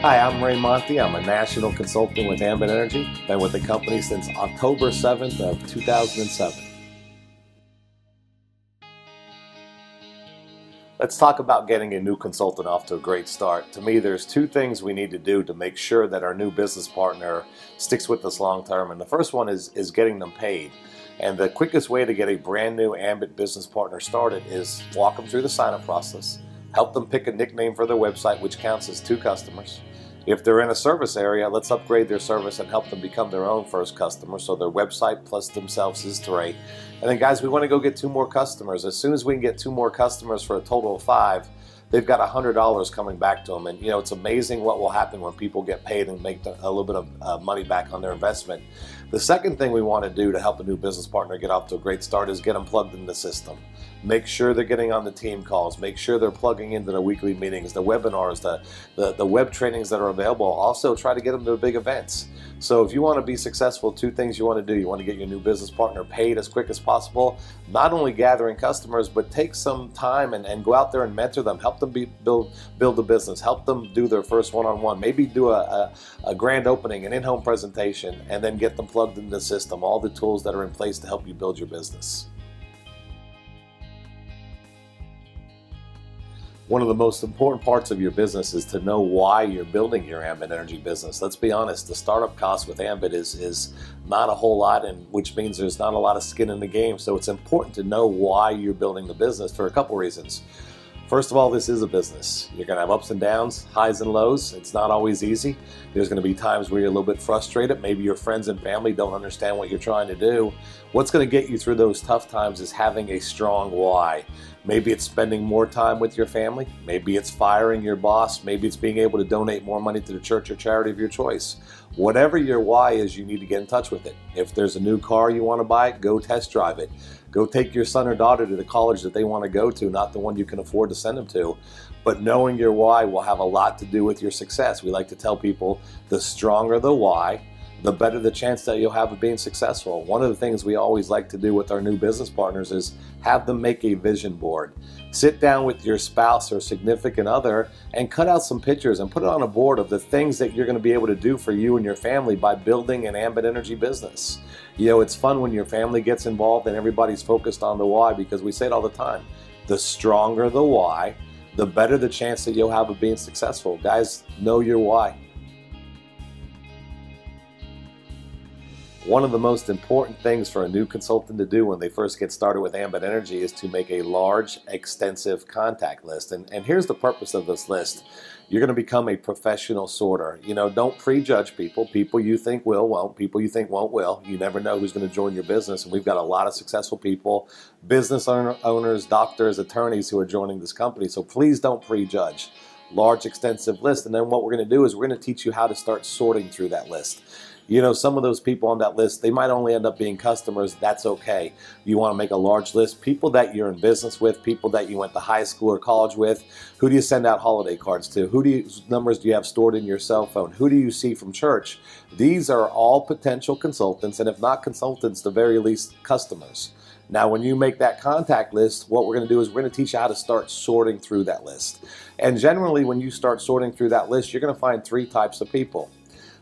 Hi, I'm Montie. I'm a national consultant with Ambit Energy. Been with the company since October 7th of 2007. Let's talk about getting a new consultant off to a great start. To me, there's two things we need to do to make sure that our new business partner sticks with us long term. And the first one is getting them paid. And the quickest way to get a brand new Ambit business partner started is walk them through the sign-up process, help them pick a nickname for their website, which counts as 2 customers. If they're in a service area, let's upgrade their service and help them become their own first customer, so their website plus themselves is 3. And then guys, we want to go get 2 more customers. As soon as we can get 2 more customers for a total of 5, they've got $100 coming back to them. And it's amazing what will happen when people get paid and make a little bit of money back on their investment. The second thing we want to do to help a new business partner get off to a great start is get them plugged in the system. Make sure they're getting on the team calls. Make sure they're plugging into the weekly meetings, the webinars, the web trainings that are available. Also, try to get them to big events. So if you want to be successful, 2 things you want to do. You want to get your new business partner paid as quick as possible, not only gathering customers, but take some time and go out there and mentor them. Help them build a business. Help them do their first one-on-one. Maybe do a grand opening, an in-home presentation, and then get them plugged into the system, all the tools that are in place to help you build your business. One of the most important parts of your business is to know why you're building your Ambit Energy business. Let's be honest, the startup cost with Ambit is not a whole lot, and which means there's not a lot of skin in the game. So it's important to know why you're building the business for a couple reasons. First of all, this is a business. You're going to have ups and downs, highs and lows. It's not always easy. There's going to be times where you're a little bit frustrated. Maybe your friends and family don't understand what you're trying to do. What's going to get you through those tough times is having a strong why. Maybe it's spending more time with your family. Maybe it's firing your boss. Maybe it's being able to donate more money to the church or charity of your choice. Whatever your why is, you need to get in touch with it. If there's a new car you want to buy, go test drive it. Go take your son or daughter to the college that they want to go to, not the one you can afford to send them to. But knowing your why will have a lot to do with your success. We like to tell people the stronger the why, the better the chance that you'll have of being successful. One of the things we always like to do with our new business partners is have them make a vision board. Sit down with your spouse or significant other and cut out some pictures and put it on a board of the things that you're going to be able to do for you and your family by building an Ambit Energy business. It's fun when your family gets involved and everybody's focused on the why, because we say it all the time. The stronger the why, the better the chance that you'll have of being successful. Guys, know your why. One of the most important things for a new consultant to do when they first get started with Ambit Energy is to make a large, extensive contact list. And here's the purpose of this list. You're going to become a professional sorter. Don't prejudge people. People you think won't. People you think won't. You never know who's going to join your business. And we've got a lot of successful people, business owners, doctors, attorneys who are joining this company. So please don't prejudge. Large, extensive list. And then what we're going to do is we're going to teach you how to start sorting through that list. Some of those people on that list, they might only end up being customers. That's okay. You want to make a large list. People that you're in business with, people that you went to high school or college with. Who do you send out holiday cards to? Numbers do you have stored in your cell phone? Who do you see from church? These are all potential consultants, and if not consultants, the very least customers. Now, when you make that contact list, what we're going to do is we're going to teach you how to start sorting through that list. And generally, when you start sorting through that list, you're going to find 3 types of people.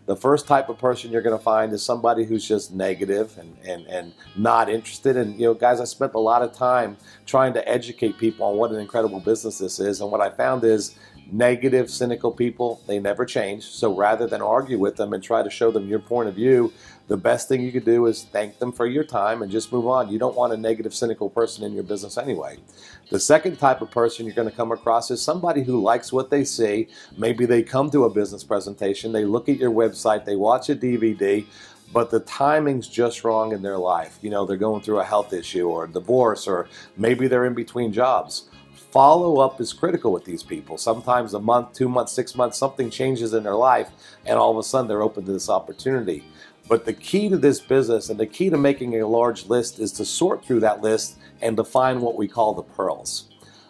The first type of person you're going to find is somebody who's just negative and not interested. And, guys, I spent a lot of time trying to educate people on what an incredible business this is. And what I found is negative, cynical people, they never change. So rather than argue with them and try to show them your point of view, the best thing you could do is thank them for your time and just move on. You don't want a negative, cynical person in your business anyway. The second type of person you're going to come across is somebody who likes what they see. Maybe they come to a business presentation, they look at your website, they watch a DVD, but the timing's just wrong in their life. They're going through a health issue or a divorce, or maybe they're in between jobs. Follow-up is critical with these people. Sometimes a month, 2 months, 6 months, something changes in their life, and all of a sudden they're open to this opportunity. But the key to this business and the key to making a large list is to sort through that list and define what we call the pearls.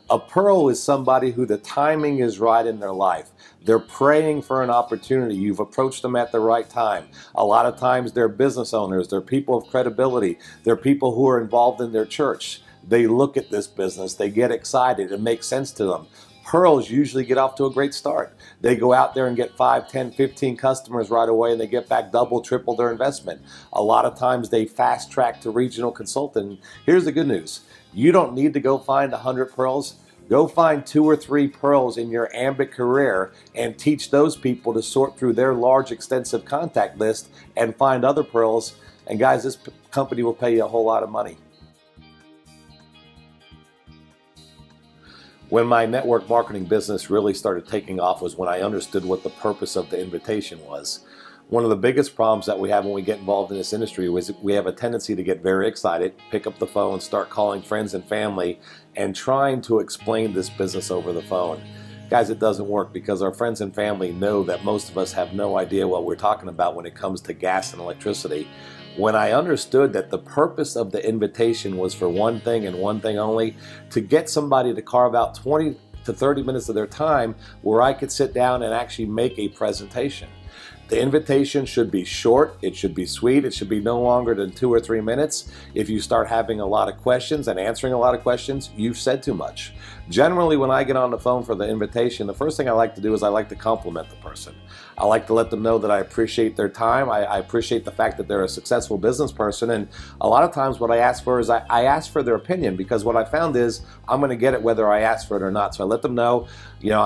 A pearl is somebody who the timing is right in their life. They're praying for an opportunity. You've approached them at the right time. A lot of times they're business owners. They're people of credibility. They're people who are involved in their church. They look at this business, they get excited, it makes sense to them. Pearls usually get off to a great start. They go out there and get 5, 10, 15 customers right away, and they get back double, triple their investment. A lot of times they fast track to regional consultant. Here's the good news. You don't need to go find 100 pearls. Go find 2 or 3 pearls in your Ambit career and teach those people to sort through their large, extensive contact list and find other pearls. And guys, this company will pay you a whole lot of money. When my network marketing business really started taking off was when I understood what the purpose of the invitation was. One of the biggest problems that we have when we get involved in this industry was we have a tendency to get very excited, pick up the phone, start calling friends and family, and trying to explain this business over the phone. Guys, it doesn't work because our friends and family know that most of us have no idea what we're talking about when it comes to gas and electricity. When I understood that the purpose of the invitation was for one thing and one thing only, to get somebody to carve out 20 to 30 minutes of their time where I could sit down and actually make a presentation. The invitation should be short, it should be sweet, it should be no longer than 2 or 3 minutes. If you start having a lot of questions and answering a lot of questions, you've said too much. Generally, when I get on the phone for the invitation, the first thing I like to do is I like to compliment the person. I like to let them know that I appreciate their time. I appreciate the fact that they're a successful business person. And a lot of times what I ask for is I ask for their opinion, because what I found is I'm going to get it whether I ask for it or not. So I let them know, you know,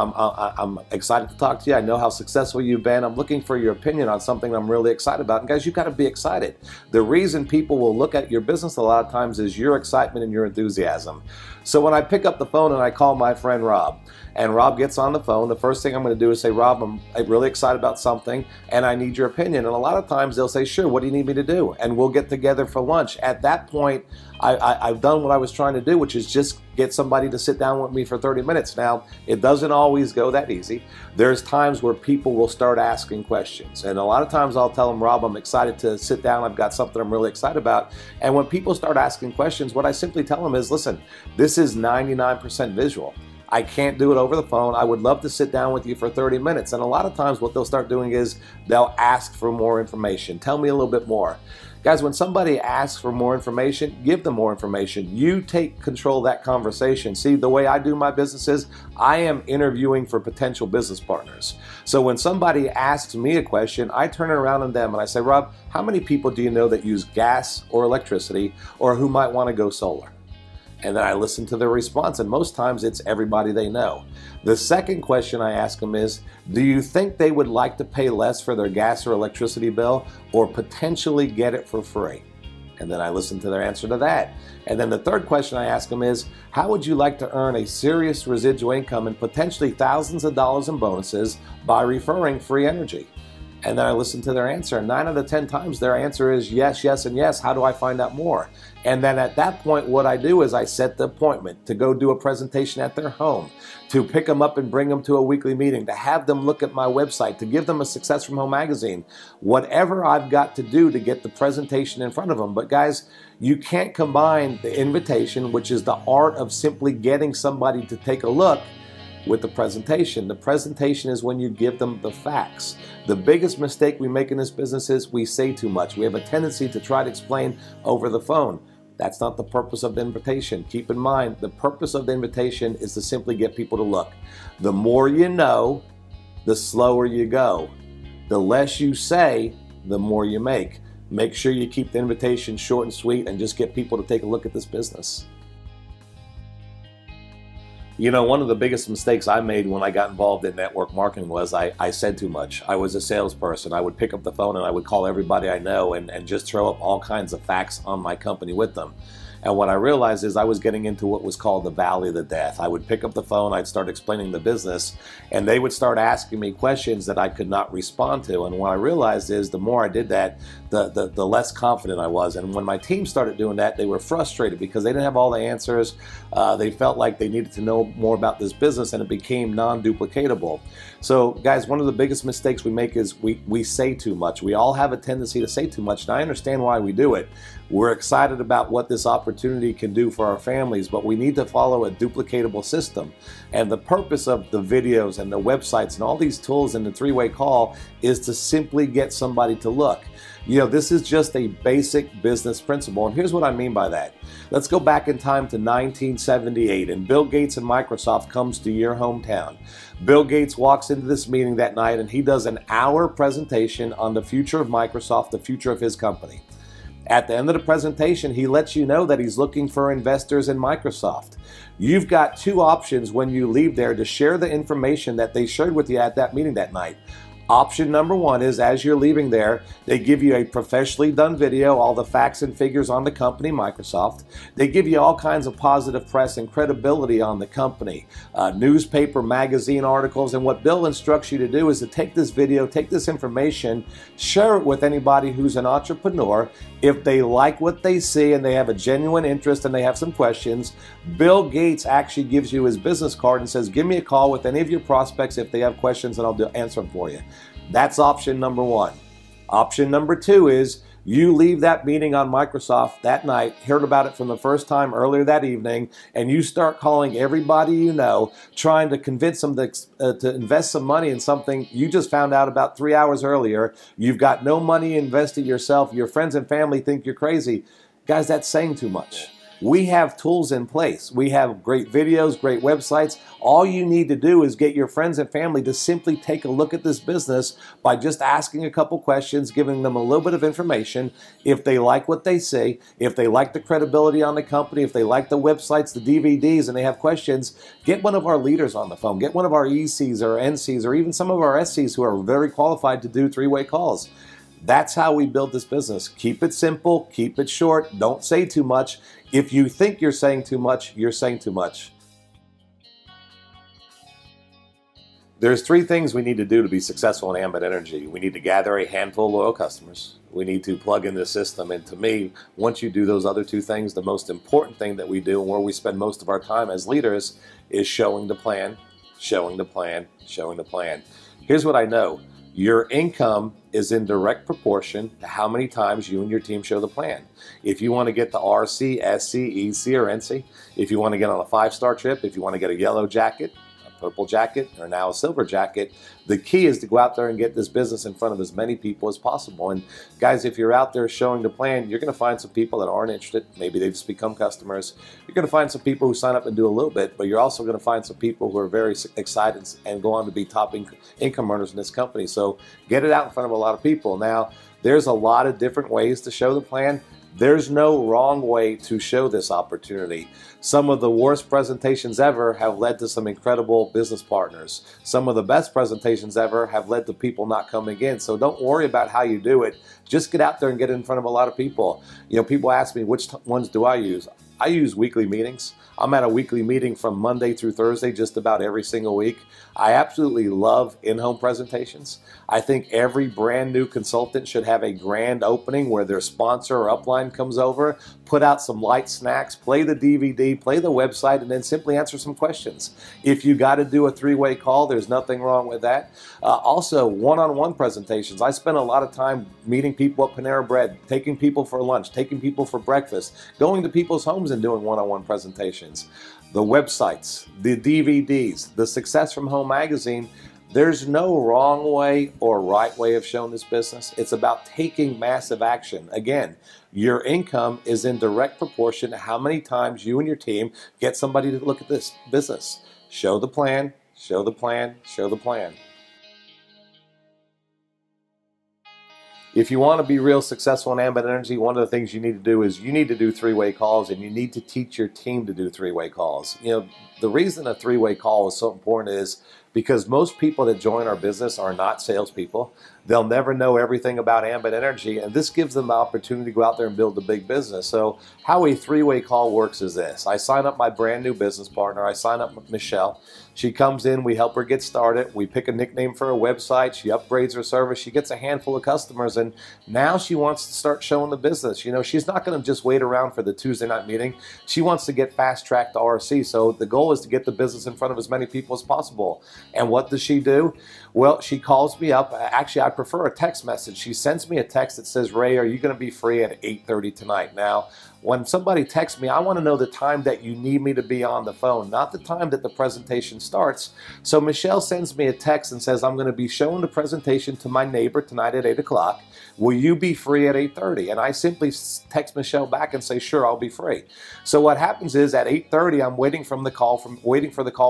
I'm excited to talk to you. I know how successful you've been. I'm looking for your opinion on something I'm really excited about. And guys, you've got to be excited. The reason people will look at your business a lot of times is your excitement and your enthusiasm. So when I pick up the phone and I call my friend Rob, and Rob gets on the phone, the first thing I'm going to do is say, Rob, I'm really excited about something and I need your opinion. And a lot of times they'll say, sure, what do you need me to do? And we'll get together for lunch. At that point, I've done what I was trying to do, which is just get somebody to sit down with me for 30 minutes. Now, it doesn't always go that easy. There's times where people will start asking questions. And a lot of times I'll tell them, Rob, I'm excited to sit down. I've got something I'm really excited about. And when people start asking questions, what I simply tell them is, listen, this is 99% visual. I can't do it over the phone. I would love to sit down with you for 30 minutes. And a lot of times what they'll start doing is they'll ask for more information. Tell me a little bit more. Guys, when somebody asks for more information, give them more information. You take control of that conversation. See, the way I do my business is I am interviewing for potential business partners. So when somebody asks me a question, I turn it around on them and I say, Rob, how many people do you know that use gas or electricity or who might want to go solar? And then I listen to their response, and most times it's everybody they know. The second question I ask them is, do you think they would like to pay less for their gas or electricity bill or potentially get it for free? And then I listen to their answer to that. And then the third question I ask them is, how would you like to earn a serious residual income and potentially thousands of dollars in bonuses by referring free energy? And then I listen to their answer. 9 out of 10 times their answer is yes, yes, and yes. How do I find out more? And then at that point, what I do is I set the appointment to go do a presentation at their home, to pick them up and bring them to a weekly meeting, to have them look at my website, to give them a Success from Home magazine, whatever I've got to do to get the presentation in front of them. But guys, you can't combine the invitation, which is the art of simply getting somebody to take a look, with the presentation. The presentation is when you give them the facts. The biggest mistake we make in this business is we say too much. We have a tendency to try to explain over the phone. That's not the purpose of the invitation. Keep in mind, the purpose of the invitation is to simply get people to look. The more you know, the slower you go. The less you say, the more you make. Make sure you keep the invitation short and sweet and just get people to take a look at this business. You know, one of the biggest mistakes I made when I got involved in network marketing was I said too much. I was a salesperson. I would pick up the phone and I would call everybody I know and just throw up all kinds of facts on my company with them. And what I realized is I was getting into what was called the valley of the death. I would pick up the phone, I'd start explaining the business, and they would start asking me questions that I could not respond to. And what I realized is the more I did that, the less confident I was. And when my team started doing that, they were frustrated because they didn't have all the answers. They felt like they needed to know more about this business, and it became non-duplicatable. So guys, one of the biggest mistakes we make is we say too much. We all have a tendency to say too much, and I understand why we do it. We're excited about what this opportunity can do for our families, but we need to follow a duplicatable system. And the purpose of the videos and the websites and all these tools and the three-way call is to simply get somebody to look. This is just a basic business principle. And here's what I mean by that. Let's go back in time to 1978, and Bill Gates and Microsoft comes to your hometown. Bill Gates walks into this meeting that night, and he does an hour presentation on the future of Microsoft, the future of his company. At the end of the presentation, he lets you know that he's looking for investors in Microsoft. You've got two options when you leave there to share the information that they shared with you at that meeting that night. Option number one is, as you're leaving there, they give you a professionally done video, all the facts and figures on the company, Microsoft. They give you all kinds of positive press and credibility on the company, newspaper, magazine articles. And what Bill instructs you to do is to take this video, take this information, share it with anybody who's an entrepreneur. If they like what they see and they have a genuine interest and they have some questions, Bill Gates actually gives you his business card and says, give me a call with any of your prospects if they have questions, and I'll answer them for you. That's option number one. Option number two is you leave that meeting on Microsoft that night, heard about it from the first time earlier that evening, and you start calling everybody you know, trying to convince them to invest some money in something you just found out about 3 hours earlier. You've got no money invested yourself. Your friends and family think you're crazy. Guys, that's saying too much. We have tools in place. We have great videos, great websites. All you need to do is get your friends and family to simply take a look at this business by just asking a couple questions, giving them a little bit of information. If they like what they see, if they like the credibility on the company, if they like the websites, the DVDs, and they have questions, get one of our leaders on the phone. Get one of our ECs or NCs or even some of our SCs who are very qualified to do three-way calls. That's how we build this business. Keep it simple, keep it short, don't say too much. If you think you're saying too much, you're saying too much. There's three things we need to do to be successful in Ambit Energy. We need to gather a handful of loyal customers. We need to plug in the system. And to me, once you do those other two things, the most important thing that we do and where we spend most of our time as leaders is showing the plan, showing the plan, showing the plan. Here's what I know. Your income is in direct proportion to how many times you and your team show the plan. If you want to get the RC, SC, EC, or NC, if you want to get on a 5-star trip, if you want to get a yellow jacket, a purple jacket, or now a silver jacket, the key is to go out there and get this business in front of as many people as possible. And guys, if you're out there showing the plan, you're going to find some people that aren't interested. Maybe they just become customers. You're going to find some people who sign up and do a little bit, but you're also going to find some people who are very excited and go on to be top income earners in this company. So get it out in front of a lot of people. Now, there's a lot of different ways to show the plan. There's no wrong way to show this opportunity. Some of the worst presentations ever have led to some incredible business partners. Some of the best presentations ever have led to people not coming in. So don't worry about how you do it. Just get out there and get in front of a lot of people. People ask me, which ones do I use? I use weekly meetings. I'm at a weekly meeting from Monday through Thursday just about every single week. I absolutely love in-home presentations. I think every brand new consultant should have a grand opening where their sponsor or upline comes over, put out some light snacks, play the DVD, play the website, and then simply answer some questions. If you got to do a three-way call, there's nothing wrong with that. Also, one-on-one presentations. I spend a lot of time meeting people at Panera Bread, taking people for lunch, taking people for breakfast, going to people's homes and doing one-on-one presentations. The websites, the DVDs, the Success from Home magazine. There's no wrong way or right way of showing this business. It's about taking massive action. Again, your income is in direct proportion to how many times you and your team get somebody to look at this business. Show the plan, show the plan, show the plan. If you want to be real successful in Ambit Energy, one of the things you need to do is you need to do three-way calls, and you need to teach your team to do three-way calls. The reason a three-way call is so important is because most people that join our business are not salespeople. They'll never know everything about Ambit Energy, and this gives them the opportunity to go out there and build a big business. So how a three-way call works is this. I sign up my brand new business partner. I sign up Michelle. She comes in, we help her get started. We pick a nickname for her website. She upgrades her service. She gets a handful of customers, and now she wants to start showing the business. She's not going to just wait around for the Tuesday night meeting. She wants to get fast-tracked to RC. So the goal is to get the business in front of as many people as possible. And what does she do? Well, she calls me up. Actually, I prefer a text message. She sends me a text that says, Ray, are you going to be free at 8:30 tonight? Now, when somebody texts me, I want to know the time that you need me to be on the phone, not the time that the presentation starts. So Michelle sends me a text and says, I'm going to be showing the presentation to my neighbor tonight at 8 o'clock. will you be free at 8:30? And I simply text Michelle back and say, sure, I'll be free. So what happens is at 8:30, I'm waiting for the call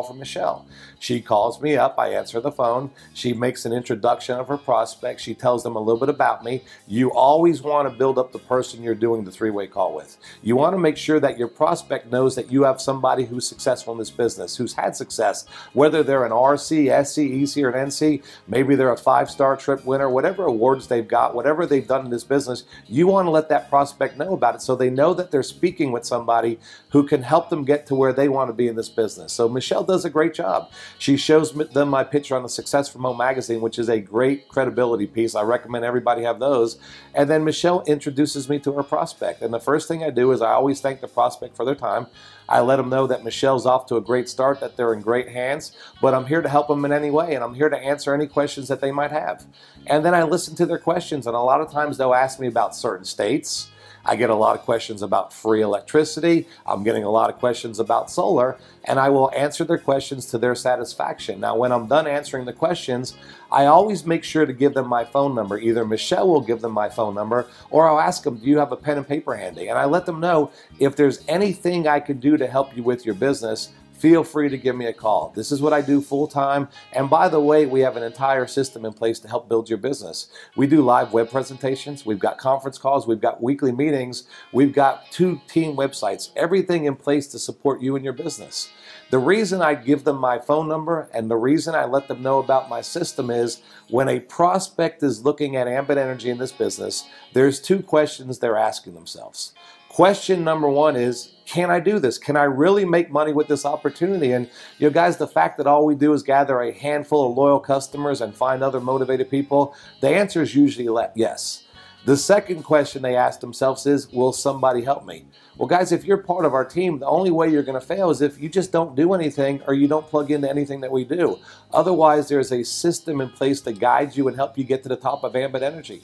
from Michelle. She calls me up, I answer the phone, she makes an introduction of her prospect, she tells them a little bit about me. You always want to build up the person you're doing the three-way call with. You want to make sure that your prospect knows that you have somebody who's successful in this business, who's had success, whether they're an RC, SC, EC, or an NC, maybe they're a 5-star trip winner, whatever awards they've got, whatever they've done in this business, you want to let that prospect know about it so they know that they're speaking with somebody who can help them get to where they want to be in this business. So Michelle does a great job. She shows them my picture on the Success from Home magazine, which is a great credibility piece. I recommend everybody have those. And then Michelle introduces me to her prospect. And the first thing I do is I always thank the prospect for their time. I let them know that Michelle's off to a great start, that they're in great hands, but I'm here to help them in any way, and I'm here to answer any questions that they might have. And then I listen to their questions, and a lot of times they'll ask me about certain states. I get a lot of questions about free electricity. I'm getting a lot of questions about solar, and I will answer their questions to their satisfaction. Now, when I'm done answering the questions, I always make sure to give them my phone number. Either Michelle will give them my phone number, or I'll ask them, do you have a pen and paper handy? And I let them know, if there's anything I can do to help you with your business, feel free to give me a call. This is what I do full time. And by the way, we have an entire system in place to help build your business. We do live web presentations. We've got conference calls. We've got weekly meetings. We've got 2 team websites, everything in place to support you and your business. The reason I give them my phone number and the reason I let them know about my system is when a prospect is looking at Ambit Energy in this business, there's 2 questions they're asking themselves. Question number 1 is, can I do this? Can I really make money with this opportunity? And you know, guys, the fact that all we do is gather a handful of loyal customers and find other motivated people, the answer is usually yes. The second question they ask themselves is, will somebody help me? Well, guys, if you're part of our team, the only way you're going to fail is if you just don't do anything or you don't plug into anything that we do. Otherwise, there's a system in place to guide you and help you get to the top of Ambit Energy.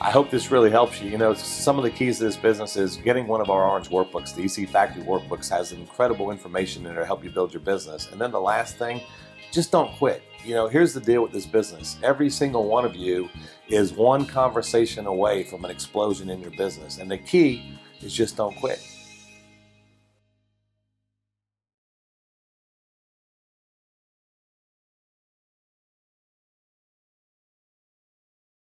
I hope this really helps you. You know, some of the keys to this business is getting one of our orange workbooks. The EC Factory workbooks has incredible information in there to help you build your business. And then the last thing, just don't quit. You know, here's the deal with this business. Every single one of you is one conversation away from an explosion in your business. And the key is just don't quit.